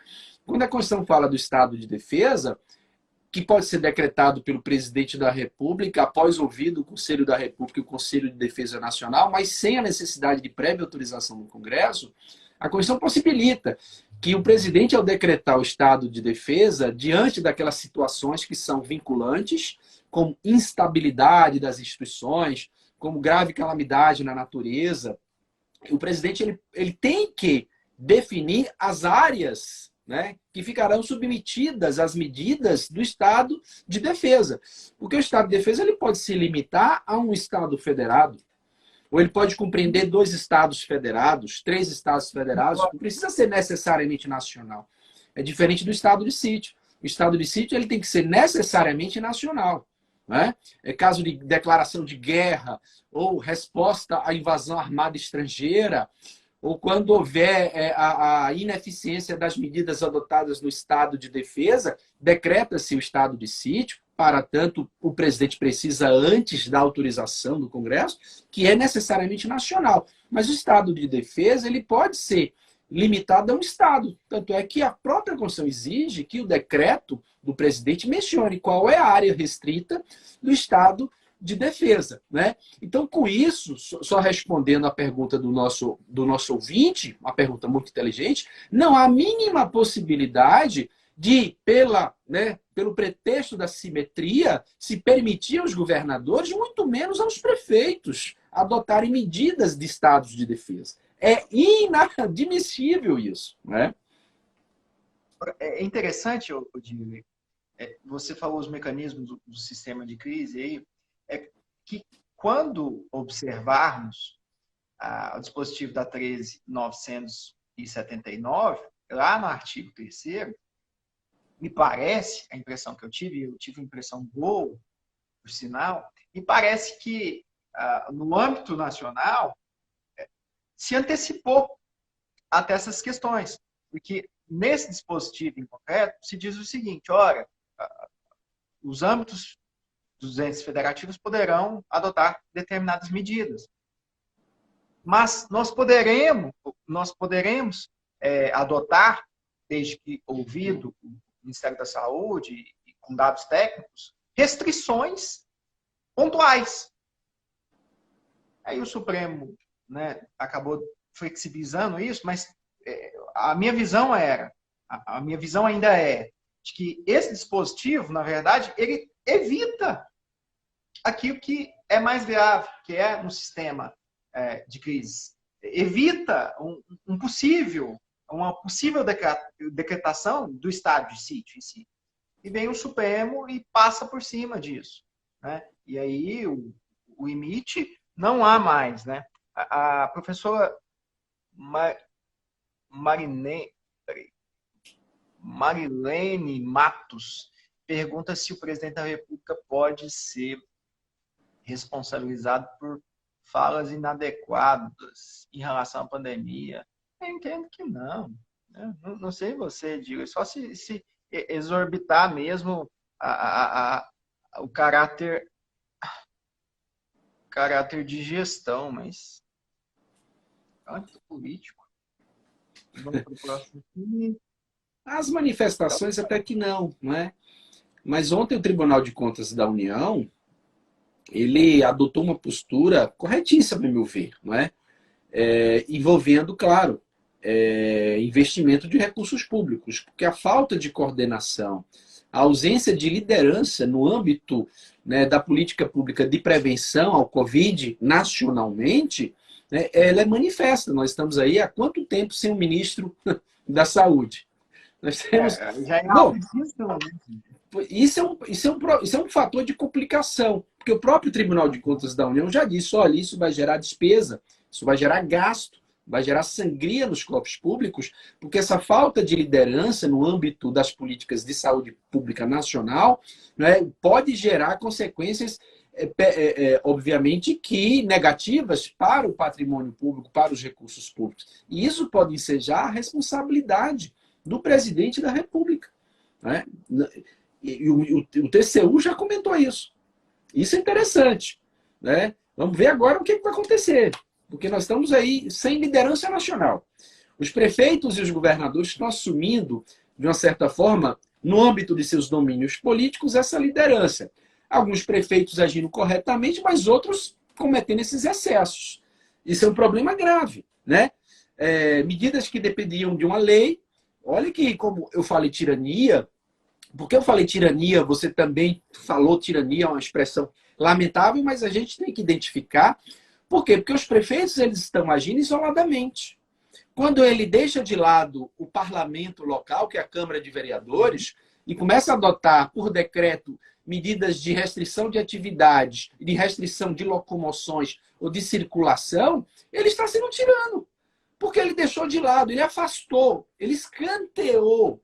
[SPEAKER 2] quando a Constituição fala do estado de defesa, que pode ser decretado pelo presidente da República, após ouvido o Conselho da República e o Conselho de Defesa Nacional, mas sem a necessidade de prévia autorização do Congresso, a Constituição possibilita que o presidente, ao decretar o estado de defesa, diante daquelas situações que são vinculantes, como instabilidade das instituições, como grave calamidade na natureza, o presidente ele tem que definir as áreas, né, que ficarão submetidas às medidas do estado de defesa. Porque o estado de defesa ele pode se limitar a um estado federado, ou ele pode compreender 2 estados federados, 3 estados federados, não precisa ser necessariamente nacional. É diferente do estado de sítio. O estado de sítio ele tem que ser necessariamente nacional. Né? É caso de declaração de guerra, ou resposta à invasão armada estrangeira, ou quando houver a ineficiência das medidas adotadas no estado de defesa, decreta-se o estado de sítio. Para tanto, o presidente precisa, antes da autorização do Congresso, que é necessariamente nacional. Mas o estado de defesa ele pode ser limitado a um estado. Tanto é que a própria Constituição exige que o decreto do presidente mencione qual é a área restrita do estado de defesa. Né? Então, com isso, só respondendo à pergunta do nosso ouvinte, uma pergunta muito inteligente, não há a mínima possibilidade de, pelo pretexto da simetria, se permitir aos governadores, muito menos aos prefeitos, adotarem medidas de estados de defesa. É inadmissível isso. Né?
[SPEAKER 1] É interessante, Odile, você falou os mecanismos do sistema de crise, aí, que quando observarmos o dispositivo da 13.979, lá no artigo 3º, me parece, a impressão que eu tive uma impressão boa, por sinal, me parece que no âmbito nacional se antecipou até essas questões. Porque nesse dispositivo em concreto se diz o seguinte, olha, os âmbitos dos entes federativos poderão adotar determinadas medidas. Mas nós poderemos adotar, desde que ouvido o Ministério da Saúde e com dados técnicos, restrições pontuais. Aí o Supremo, né, acabou flexibilizando isso, mas a minha visão ainda é de que esse dispositivo, na verdade, ele evita aquilo que é mais grave, que é no sistema de crise. Evita uma possível decretação do estado de sítio em si. E vem o Supremo e passa por cima disso. Né? E aí o limite não há mais. Né? A professora Marilene Matos pergunta se o presidente da República pode ser responsabilizado por falas inadequadas em relação à pandemia. Eu entendo que não. Não sei você, digo, só se exorbitar mesmo o caráter de gestão, mas âmbito político. Vamos para o próximo aqui.
[SPEAKER 2] As manifestações até que não, é? Mas ontem o Tribunal de Contas da União ele adotou uma postura corretíssima, a meu ver, não é? Envolvendo, claro, investimento de recursos públicos, porque a falta de coordenação, a ausência de liderança no âmbito, né, da política pública de prevenção ao Covid nacionalmente, né, ela é manifesta. Nós estamos aí há quanto tempo sem um ministro da Saúde? Nós temos...
[SPEAKER 1] já é
[SPEAKER 2] Bom, isso é um fator de complicação, porque o próprio Tribunal de Contas da União já disse, olha, isso vai gerar despesa, isso vai gerar gasto, vai gerar sangria nos cofres públicos, porque essa falta de liderança no âmbito das políticas de saúde pública nacional, né, pode gerar consequências, obviamente, que negativas para o patrimônio público, para os recursos públicos. E isso pode ensejar a responsabilidade do presidente da República. Né? E o TCU já comentou isso. Isso é interessante. Né? Vamos ver agora o que vai acontecer. Porque nós estamos aí sem liderança nacional. Os prefeitos e os governadores estão assumindo, de uma certa forma, no âmbito de seus domínios políticos, essa liderança. Alguns prefeitos agindo corretamente, mas outros cometendo esses excessos. Isso é um problema grave, né? Medidas que dependiam de uma lei. Olha que, como eu falei tirania, porque eu falei tirania, você também falou tirania, é uma expressão lamentável, mas a gente tem que identificar. Por quê? Porque os prefeitos eles estão agindo isoladamente. Quando ele deixa de lado o parlamento local, que é a Câmara de Vereadores, e começa a adotar, por decreto, medidas de restrição de atividades, de restrição de locomoções ou de circulação, ele está sendo tirano. Porque ele deixou de lado, ele afastou, ele escanteou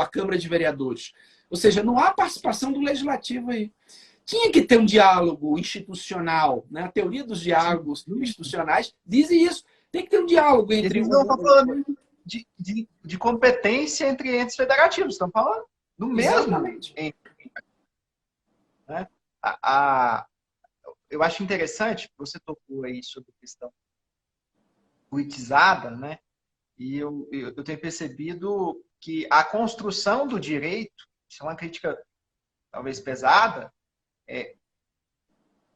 [SPEAKER 2] a Câmara de Vereadores. Ou seja, não há participação do Legislativo aí. Tinha que ter um diálogo institucional, né? A teoria dos diálogos institucionais diz isso. Tem que ter um diálogo entre...
[SPEAKER 1] Eles não estão falando de competência entre entes federativos, estão falando do mesmo.
[SPEAKER 2] Exatamente.
[SPEAKER 1] Né? Eu acho interessante, você tocou aí sobre a questão politizada, né? E eu tenho percebido que a construção do direito, isso é uma crítica talvez pesada,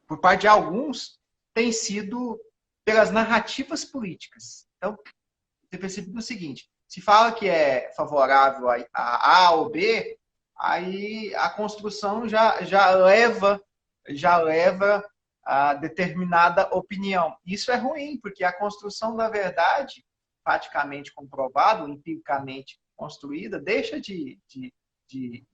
[SPEAKER 1] por parte de alguns, tem sido pelas narrativas políticas. Então, eu tenho percebido o seguinte, se fala que é favorável a A ou B, aí a construção já leva a determinada opinião. Isso é ruim, porque a construção da verdade, praticamente comprovada, empiricamente construída, deixa de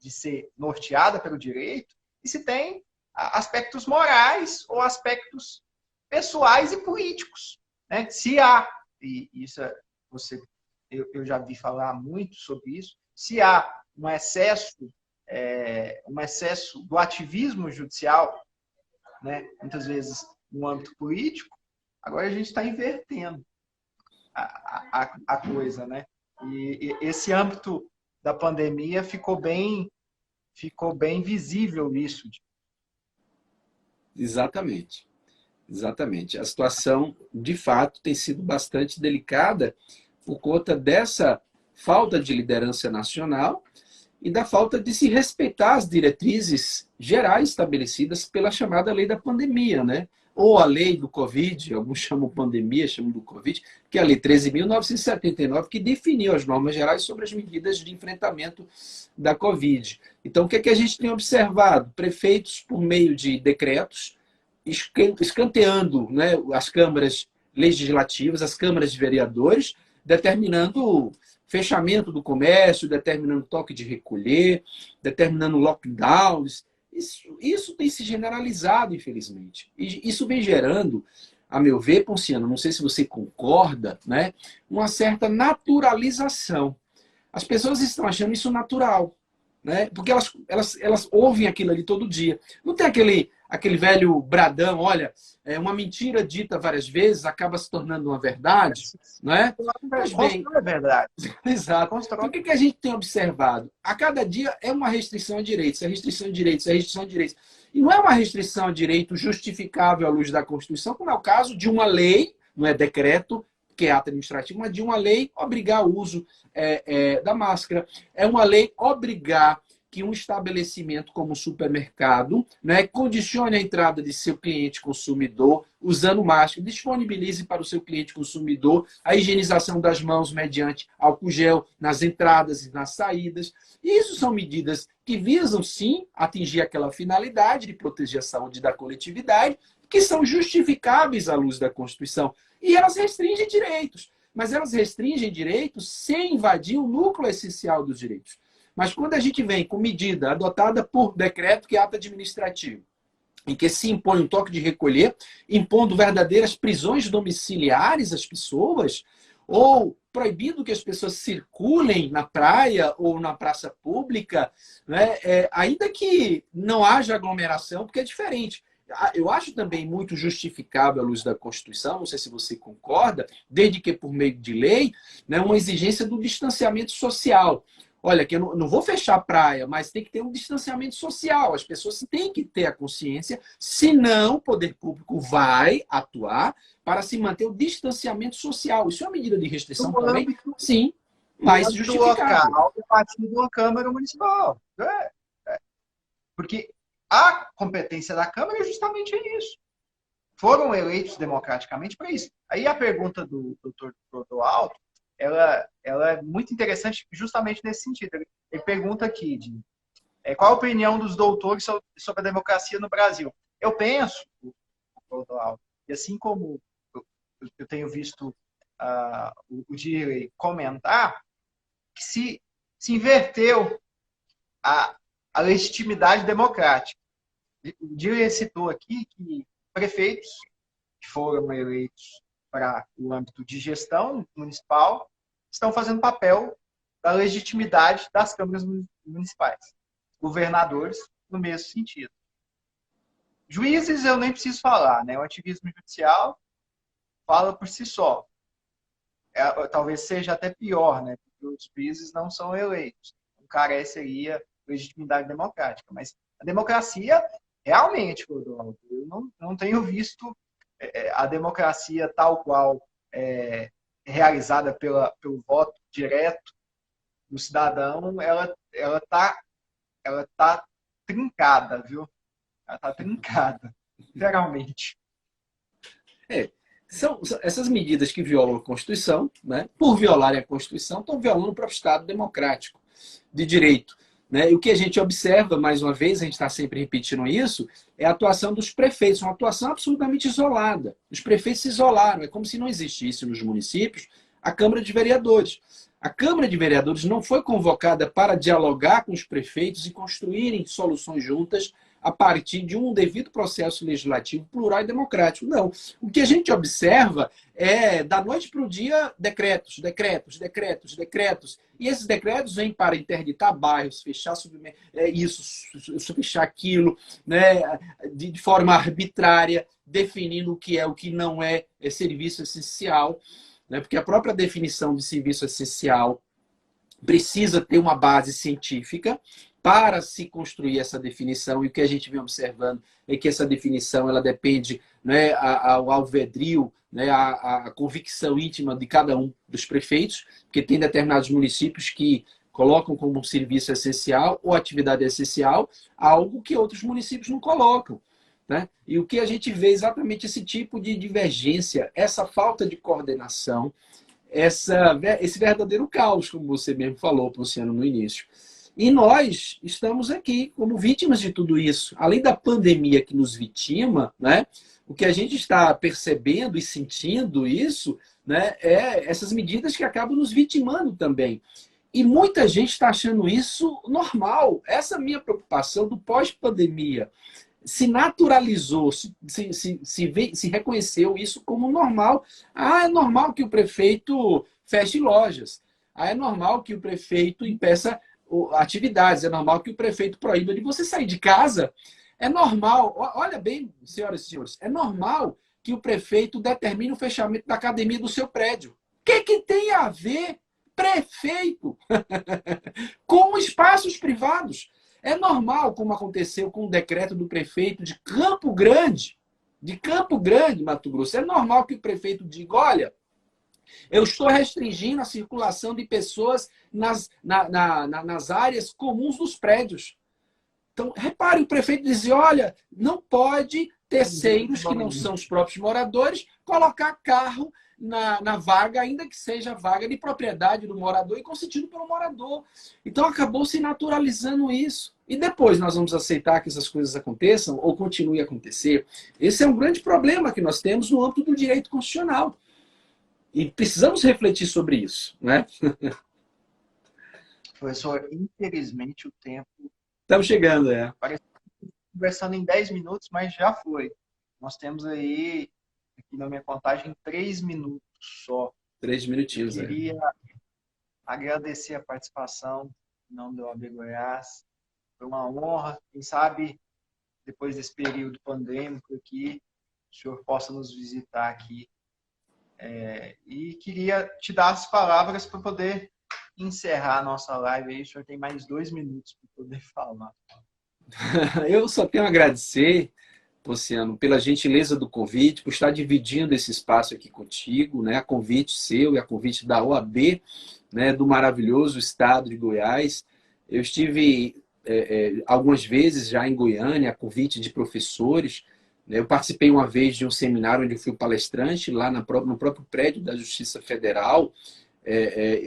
[SPEAKER 1] ser norteada pelo direito e se tem aspectos morais ou aspectos pessoais e políticos. Né? Se há, e isso eu já vi falar muito sobre isso, se há um excesso do ativismo judicial, né? Muitas vezes no âmbito político, agora a gente está invertendo a coisa, né? E esse âmbito da pandemia ficou bem visível isso.
[SPEAKER 2] Exatamente. Exatamente. A situação, de fato, tem sido bastante delicada por conta dessa falta de liderança nacional e da falta de se respeitar as diretrizes gerais estabelecidas pela chamada lei da pandemia, né? Ou a lei do Covid, alguns chamam pandemia, chamam do Covid, que é a lei 13.979, que definiu as normas gerais sobre as medidas de enfrentamento da Covid. Então, o que é que a gente tem observado? Prefeitos, por meio de decretos, escanteando, né, as câmaras legislativas, as câmaras de vereadores, determinando fechamento do comércio, determinando toque de recolher, determinando lockdowns. Isso tem se generalizado, infelizmente. E isso vem gerando, a meu ver, Ponciano, não sei se você concorda, né, uma certa naturalização. As pessoas estão achando isso natural, né, porque elas ouvem aquilo ali todo dia. Não tem aquele velho bradão, olha, uma mentira dita várias vezes acaba se tornando uma verdade, né? Mas bem,
[SPEAKER 1] é verdade.
[SPEAKER 2] Exato. Então, o que a gente tem observado? A cada dia é uma restrição a direitos, é restrição a direitos, é restrição a direitos. E não é uma restrição a direito justificável à luz da Constituição, como é o caso de uma lei, não é decreto, que é ato administrativo, mas de uma lei obrigar o uso da máscara. É uma lei obrigar que um estabelecimento como um supermercado, né, condicione a entrada de seu cliente consumidor usando máscara, disponibilize para o seu cliente consumidor a higienização das mãos mediante álcool gel nas entradas e nas saídas. E isso são medidas que visam, sim, atingir aquela finalidade de proteger a saúde da coletividade, que são justificáveis à luz da Constituição. E elas restringem direitos, mas elas restringem direitos sem invadir o núcleo essencial dos direitos. Mas quando a gente vem com medida adotada por decreto, que é ato administrativo, em que se impõe um toque de recolher, impondo verdadeiras prisões domiciliares às pessoas, ou proibindo que as pessoas circulem na praia ou na praça pública, né? Ainda que não haja aglomeração, porque é diferente. Eu acho também muito justificável à luz da Constituição, não sei se você concorda, desde que por meio de lei, né, uma exigência do distanciamento social. Olha, que eu não vou fechar a praia, mas tem que ter um distanciamento social. As pessoas têm que ter a consciência, senão o poder público vai atuar para se manter o distanciamento social. Isso é uma medida de restrição também? Sim.
[SPEAKER 1] O
[SPEAKER 2] mais
[SPEAKER 1] âmbito
[SPEAKER 2] justificável.
[SPEAKER 1] local é a partir da Câmara Municipal. Porque a competência da Câmara é justamente isso. Foram eleitos democraticamente para isso. Aí a pergunta do Dr. Clodoaldo, ela é muito interessante justamente nesse sentido. Ele pergunta aqui qual a opinião dos doutores sobre a democracia no Brasil. Eu penso, Clodoaldo, e assim como eu tenho visto o Dirley comentar, que se inverteu a legitimidade democrática. O Dirley citou aqui que prefeitos que foram eleitos para o âmbito de gestão municipal estão fazendo papel da legitimidade das câmaras municipais. Governadores, no mesmo sentido. Juízes, eu nem preciso falar, né? O ativismo judicial fala por si só. Talvez seja até pior, né? Porque os juízes não são eleitos. Então, careceria legitimidade democrática. Mas a democracia, realmente, Rodolfo, eu não tenho visto a democracia tal qual realizada pelo voto direto do cidadão, ela tá trincada, viu? Ela tá trincada, literalmente.
[SPEAKER 2] São essas medidas que violam a Constituição, né? Por violarem a Constituição, estão violando o próprio Estado democrático de direito. Né? E o que a gente observa, mais uma vez, a gente está sempre repetindo isso, é a atuação dos prefeitos, uma atuação absolutamente isolada. Os prefeitos se isolaram, é como se não existisse nos municípios a Câmara de Vereadores. A Câmara de Vereadores não foi convocada para dialogar com os prefeitos e construírem soluções juntas a partir de um devido processo legislativo plural e democrático. Não. O que a gente observa é, da noite para o dia, decretos, decretos, decretos, decretos. E esses decretos vêm para interditar bairros, fechar fechar aquilo, né, de forma arbitrária, definindo o que é, o que não é serviço essencial, né, porque a própria definição de serviço essencial precisa ter uma base científica para se construir essa definição, e o que a gente vem observando é que essa definição ela depende, né, ao alvedrio, né, a convicção íntima de cada um dos prefeitos, porque tem determinados municípios que colocam como um serviço essencial ou atividade essencial algo que outros municípios não colocam. Né? E o que a gente vê é exatamente esse tipo de divergência, essa falta de coordenação, esse verdadeiro caos, como você mesmo falou, Luciano, no início. E nós estamos aqui como vítimas de tudo isso. Além da pandemia que nos vitima, né, o que a gente está percebendo e sentindo isso, né, é essas medidas que acabam nos vitimando também. E muita gente está achando isso normal. Essa minha preocupação do pós-pandemia se naturalizou, se reconheceu isso como normal. Ah, é normal que o prefeito feche lojas. Ah, é normal que o prefeito impeça atividades. É normal que o prefeito proíba de você sair de casa. É normal, olha bem, senhoras e senhores, é normal que o prefeito determine o fechamento da academia do seu prédio. O que tem a ver prefeito com espaços privados? É normal, como aconteceu com o decreto do prefeito de Campo Grande, Mato Grosso. É normal que o prefeito diga, olha, eu estou restringindo a circulação de pessoas nas áreas comuns dos prédios. Então, repare, o prefeito dizia, olha, não pode terceiros, que não são os próprios moradores, colocar carro na vaga, ainda que seja vaga de propriedade do morador e concedido pelo morador. Então, acabou se naturalizando isso. E depois nós vamos aceitar que essas coisas aconteçam ou continuem a acontecer? Esse é um grande problema que nós temos no âmbito do direito constitucional. E precisamos refletir sobre isso, né?
[SPEAKER 1] Professor, infelizmente o tempo...
[SPEAKER 2] Estamos chegando,
[SPEAKER 1] Parece que conversando em 10 minutos, mas já foi. Nós temos aí, aqui na minha contagem, 3 minutos só.
[SPEAKER 2] 3 minutinhos,
[SPEAKER 1] Eu queria agradecer a participação em nome do OAB Goiás. Foi uma honra. Quem sabe, depois desse período pandêmico aqui, o senhor possa nos visitar aqui. E queria te dar as palavras para poder encerrar a nossa live aí. O senhor tem mais 2 minutos para poder falar.
[SPEAKER 2] Eu só tenho a agradecer, Luciano, pela gentileza do convite, por estar dividindo esse espaço aqui contigo, né? A convite seu e a convite da OAB, né, do maravilhoso estado de Goiás. Eu estive algumas vezes já em Goiânia, a convite de professores. Eu participei uma vez de um seminário onde eu fui palestrante, lá no próprio prédio da Justiça Federal,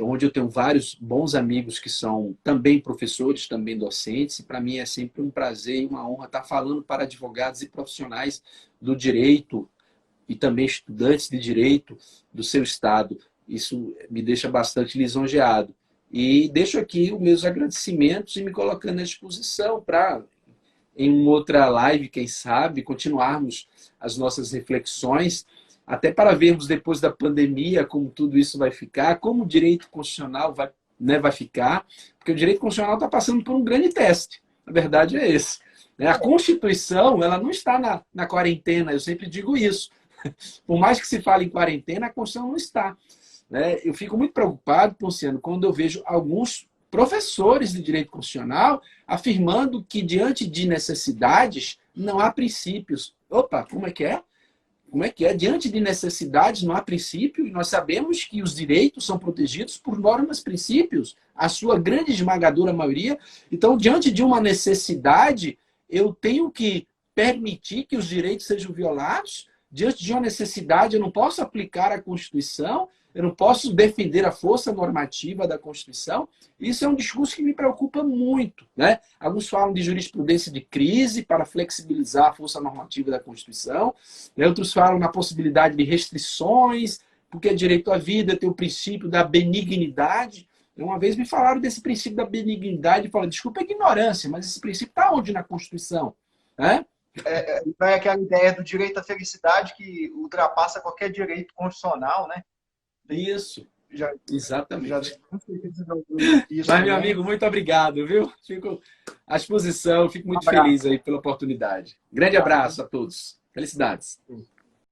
[SPEAKER 2] onde eu tenho vários bons amigos que são também professores, também docentes. E para mim é sempre um prazer e uma honra estar falando para advogados e profissionais do direito e também estudantes de direito do seu estado. Isso me deixa bastante lisonjeado. E deixo aqui os meus agradecimentos e me colocando à disposição para, em uma outra live, quem sabe, continuarmos as nossas reflexões, até para vermos depois da pandemia como tudo isso vai ficar, como o direito constitucional vai, né, vai ficar, porque o direito constitucional está passando por um grande teste. A verdade é esse. A Constituição, ela não está na quarentena, eu sempre digo isso. Por mais que se fale em quarentena, a Constituição não está. Eu fico muito preocupado, Ponciano, quando eu vejo alguns professores de direito constitucional afirmando que, diante de necessidades, não há princípios. Opa, como é que é? Como é que é? Diante de necessidades não há princípio, e nós sabemos que os direitos são protegidos por normas, princípios, a sua grande esmagadora maioria. Então, diante de uma necessidade, eu tenho que permitir que os direitos sejam violados. Diante de uma necessidade, eu não posso aplicar a Constituição, eu não posso defender a força normativa da Constituição. Isso é um discurso que me preocupa muito, né? Alguns falam de jurisprudência de crise para flexibilizar a força normativa da Constituição. Outros falam na possibilidade de restrições, porque é direito à vida, tem o princípio da benignidade. Uma vez me falaram desse princípio da benignidade e falaram, desculpa a ignorância, mas esse princípio está onde na Constituição?
[SPEAKER 1] É aquela ideia do direito à felicidade que ultrapassa qualquer direito constitucional, né?
[SPEAKER 2] Isso, exatamente.
[SPEAKER 1] Isso,
[SPEAKER 2] mas, meu amigo, muito obrigado, viu? Fico à disposição, fico muito feliz aí pela oportunidade. Grande abraço a todos. Felicidades.